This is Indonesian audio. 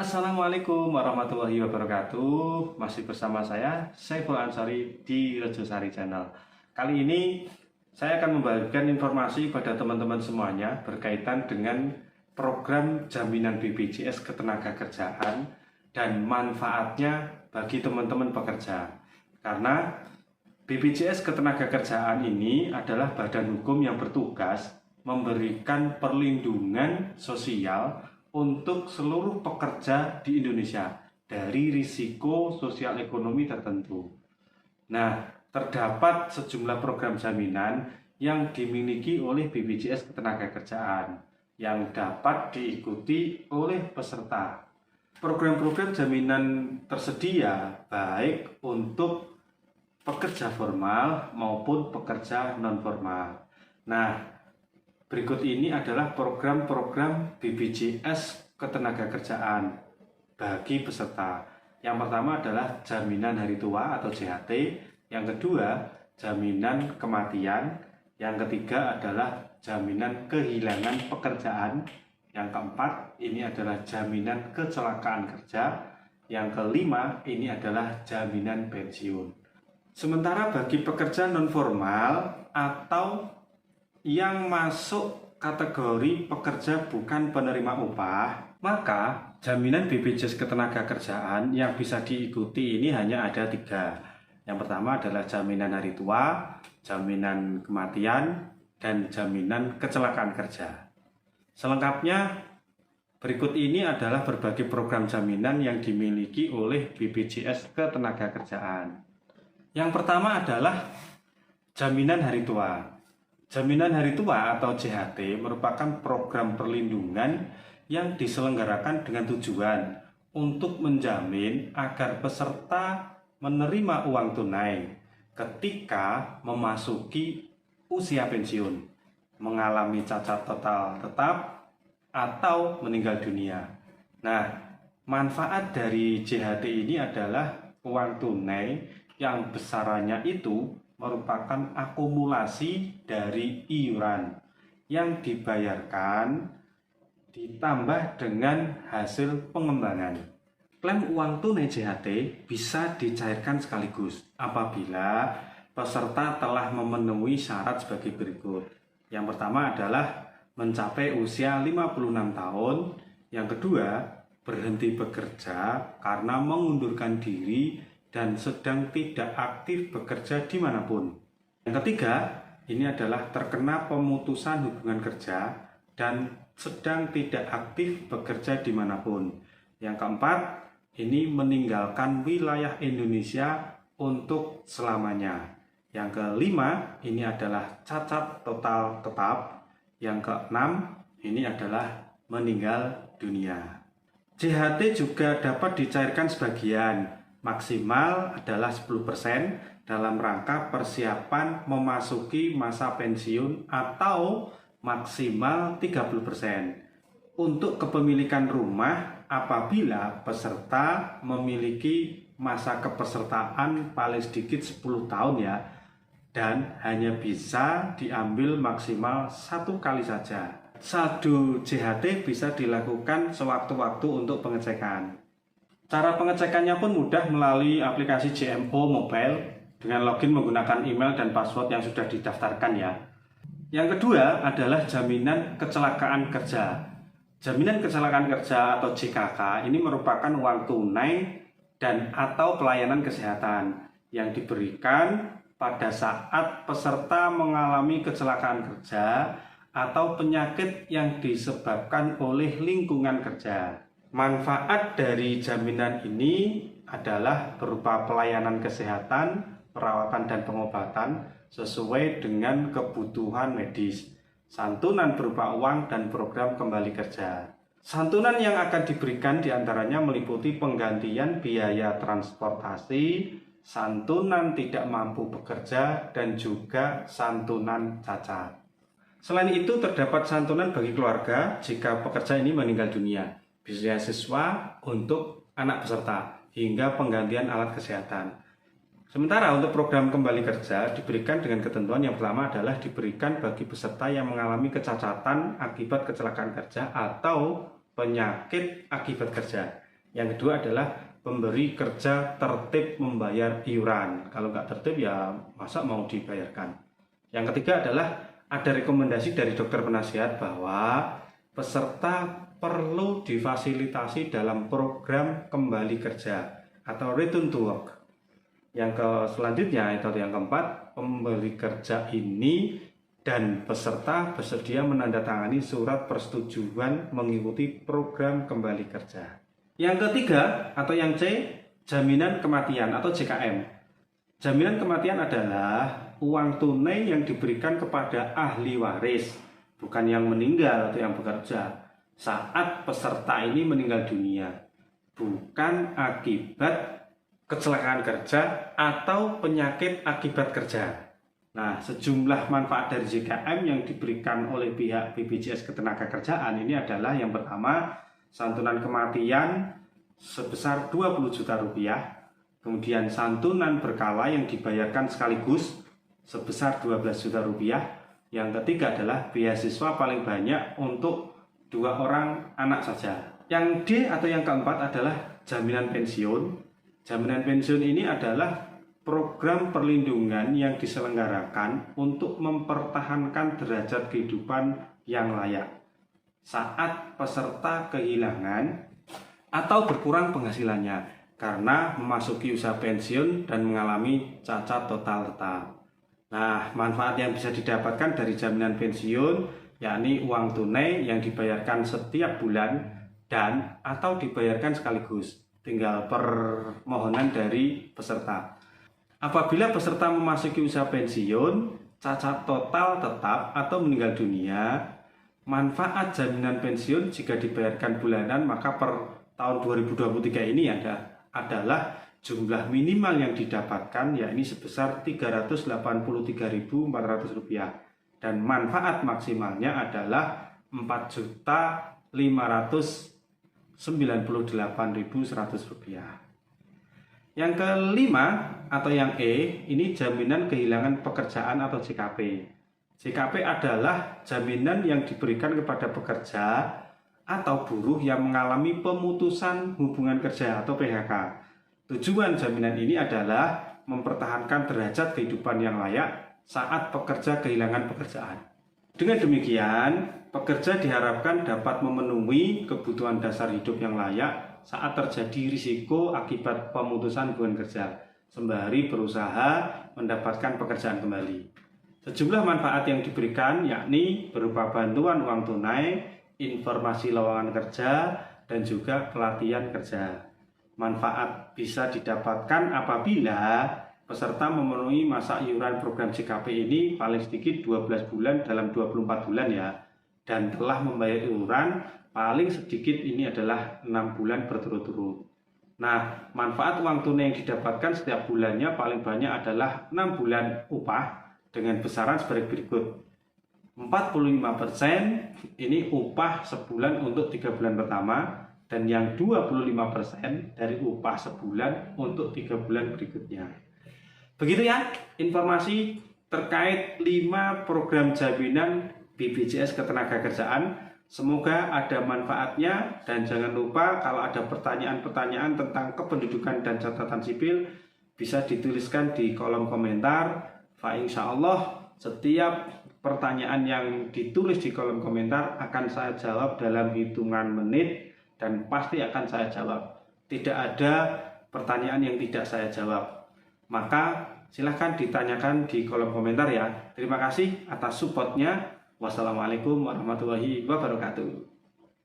Assalamualaikum warahmatullahi wabarakatuh. Masih bersama saya Saiful Ansari di Rejosari Channel. Kali ini saya akan membagikan informasi pada teman-teman semuanya berkaitan dengan program jaminan BPJS Ketenagakerjaan dan manfaatnya bagi teman-teman pekerja. Karena BPJS Ketenagakerjaan ini adalah badan hukum yang bertugas memberikan perlindungan sosial untuk seluruh pekerja di Indonesia dari risiko sosial ekonomi tertentu. Nah, terdapat sejumlah program jaminan yang dimiliki oleh BPJS Ketenagakerjaan yang dapat diikuti oleh peserta. Program-program jaminan tersedia baik untuk pekerja formal maupun pekerja non-formal. Nah, berikut ini adalah program-program BPJS Ketenagakerjaan bagi peserta. Yang pertama adalah jaminan hari tua atau JHT, yang kedua jaminan kematian, yang ketiga adalah jaminan kehilangan pekerjaan, yang keempat ini adalah jaminan kecelakaan kerja, yang kelima ini adalah jaminan pensiun. Sementara bagi pekerja non-formal atau yang masuk kategori pekerja bukan penerima upah, maka jaminan BPJS Ketenagakerjaan yang bisa diikuti ini hanya ada 3. Yang pertama adalah jaminan hari tua, jaminan kematian, dan jaminan kecelakaan kerja. Selengkapnya berikut ini adalah berbagai program jaminan yang dimiliki oleh BPJS Ketenagakerjaan. Yang pertama adalah jaminan hari tua. Jaminan hari tua atau JHT merupakan program perlindungan yang diselenggarakan dengan tujuan untuk menjamin agar peserta menerima uang tunai ketika memasuki usia pensiun, mengalami cacat total tetap, atau meninggal dunia. Nah, manfaat dari JHT ini adalah uang tunai yang besarannya itu merupakan akumulasi dari iuran yang dibayarkan ditambah dengan hasil pengembangan. Klaim uang tunai JHT bisa dicairkan sekaligus apabila peserta telah memenuhi syarat sebagai berikut. Yang pertama adalah mencapai usia 56 tahun, yang kedua berhenti bekerja karena mengundurkan diri dan sedang tidak aktif bekerja dimanapun. Yang ketiga, ini adalah terkena pemutusan hubungan kerja dan sedang tidak aktif bekerja dimanapun. Yang keempat, ini meninggalkan wilayah Indonesia untuk selamanya. Yang kelima, ini adalah cacat total tetap. Yang keenam, ini adalah meninggal dunia. JHT juga dapat dicairkan sebagian, maksimal adalah 10% dalam rangka persiapan memasuki masa pensiun atau maksimal 30% untuk kepemilikan rumah apabila peserta memiliki masa kepesertaan paling sedikit 10 tahun ya, dan hanya bisa diambil maksimal 1 kali saja. Saldo JHT bisa dilakukan sewaktu-waktu untuk pengecekan. Cara pengecekannya pun mudah melalui aplikasi JMO Mobile dengan login menggunakan email dan password yang sudah didaftarkan ya. Yang kedua adalah jaminan kecelakaan kerja. Jaminan kecelakaan kerja atau JKK ini merupakan uang tunai dan atau pelayanan kesehatan yang diberikan pada saat peserta mengalami kecelakaan kerja atau penyakit yang disebabkan oleh lingkungan kerja. Manfaat dari jaminan ini adalah berupa pelayanan kesehatan, perawatan dan pengobatan sesuai dengan kebutuhan medis, santunan berupa uang dan program kembali kerja. Santunan yang akan diberikan diantaranya meliputi penggantian biaya transportasi, santunan tidak mampu bekerja, dan juga santunan cacat. Selain itu terdapat santunan bagi keluarga jika pekerja ini meninggal dunia, beasiswa untuk anak peserta, hingga penggantian alat kesehatan. Sementara untuk program kembali kerja diberikan dengan ketentuan yang pertama adalah diberikan bagi peserta yang mengalami kecacatan akibat kecelakaan kerja atau penyakit akibat kerja. Yang kedua adalah pemberi kerja tertib membayar iuran. Kalau nggak tertib ya masa mau dibayarkan. Yang ketiga adalah ada rekomendasi dari dokter penasihat bahwa peserta perlu difasilitasi dalam program kembali kerja atau return to work. Selanjutnya atau yang keempat, pemberi kerja ini dan peserta bersedia menandatangani surat persetujuan mengikuti program kembali kerja. Yang ketiga atau yang C, jaminan kematian atau JKM. Jaminan kematian adalah uang tunai yang diberikan kepada ahli waris, bukan yang meninggal atau yang bekerja, saat peserta ini meninggal dunia, bukan akibat kecelakaan kerja atau penyakit akibat kerja. Nah, sejumlah manfaat dari JKM yang diberikan oleh pihak BPJS Ketenagakerjaan ini adalah yang pertama, santunan kematian sebesar 20 juta rupiah, kemudian santunan berkala yang dibayarkan sekaligus sebesar 12 juta rupiah. Yang ketiga adalah beasiswa paling banyak untuk 2 orang anak saja. Yang D atau yang keempat adalah jaminan pensiun. Jaminan pensiun ini adalah program perlindungan yang diselenggarakan untuk mempertahankan derajat kehidupan yang layak saat peserta kehilangan atau berkurang penghasilannya karena memasuki usia pensiun dan mengalami cacat total tetap. Nah, manfaat yang bisa didapatkan dari jaminan pensiun yakni uang tunai yang dibayarkan setiap bulan dan atau dibayarkan sekaligus, tinggal permohonan dari peserta. Apabila peserta memasuki usia pensiun, cacat total tetap atau meninggal dunia, manfaat jaminan pensiun jika dibayarkan bulanan maka per tahun 2023 ini adalah jumlah minimal yang didapatkan yakni sebesar Rp383.400 dan manfaat maksimalnya adalah Rp4.598.100. Yang kelima atau yang E, ini jaminan kehilangan pekerjaan atau JKP. JKP adalah jaminan yang diberikan kepada pekerja atau buruh yang mengalami pemutusan hubungan kerja atau PHK. Tujuan jaminan ini adalah mempertahankan derajat kehidupan yang layak saat pekerja kehilangan pekerjaan. Dengan demikian, pekerja diharapkan dapat memenuhi kebutuhan dasar hidup yang layak saat terjadi risiko akibat pemutusan hubungan kerja, sembari berusaha mendapatkan pekerjaan kembali. Sejumlah manfaat yang diberikan yakni berupa bantuan uang tunai, informasi lowongan kerja, dan juga pelatihan kerja. Manfaat bisa didapatkan apabila peserta memenuhi masa iuran program JKP ini paling sedikit 12 bulan dalam 24 bulan ya, dan telah membayar iuran paling sedikit ini adalah 6 bulan berturut-turut. Nah, manfaat uang tunai yang didapatkan setiap bulannya paling banyak adalah 6 bulan upah dengan besaran sebagai berikut. 45% ini upah sebulan untuk 3 bulan pertama, dan yang 25% dari upah sebulan untuk 3 bulan berikutnya. Begitu ya informasi terkait 5 program jaminan BPJS Ketenagakerjaan. Semoga ada manfaatnya, dan jangan lupa kalau ada pertanyaan-pertanyaan tentang kependudukan dan catatan sipil bisa dituliskan di kolom komentar. Insya Allah setiap pertanyaan yang ditulis di kolom komentar akan saya jawab dalam hitungan menit dan pasti akan saya jawab. Tidak ada pertanyaan yang tidak saya jawab. Maka silahkan ditanyakan di kolom komentar ya. Terima kasih atas supportnya. Wassalamualaikum warahmatullahi wabarakatuh.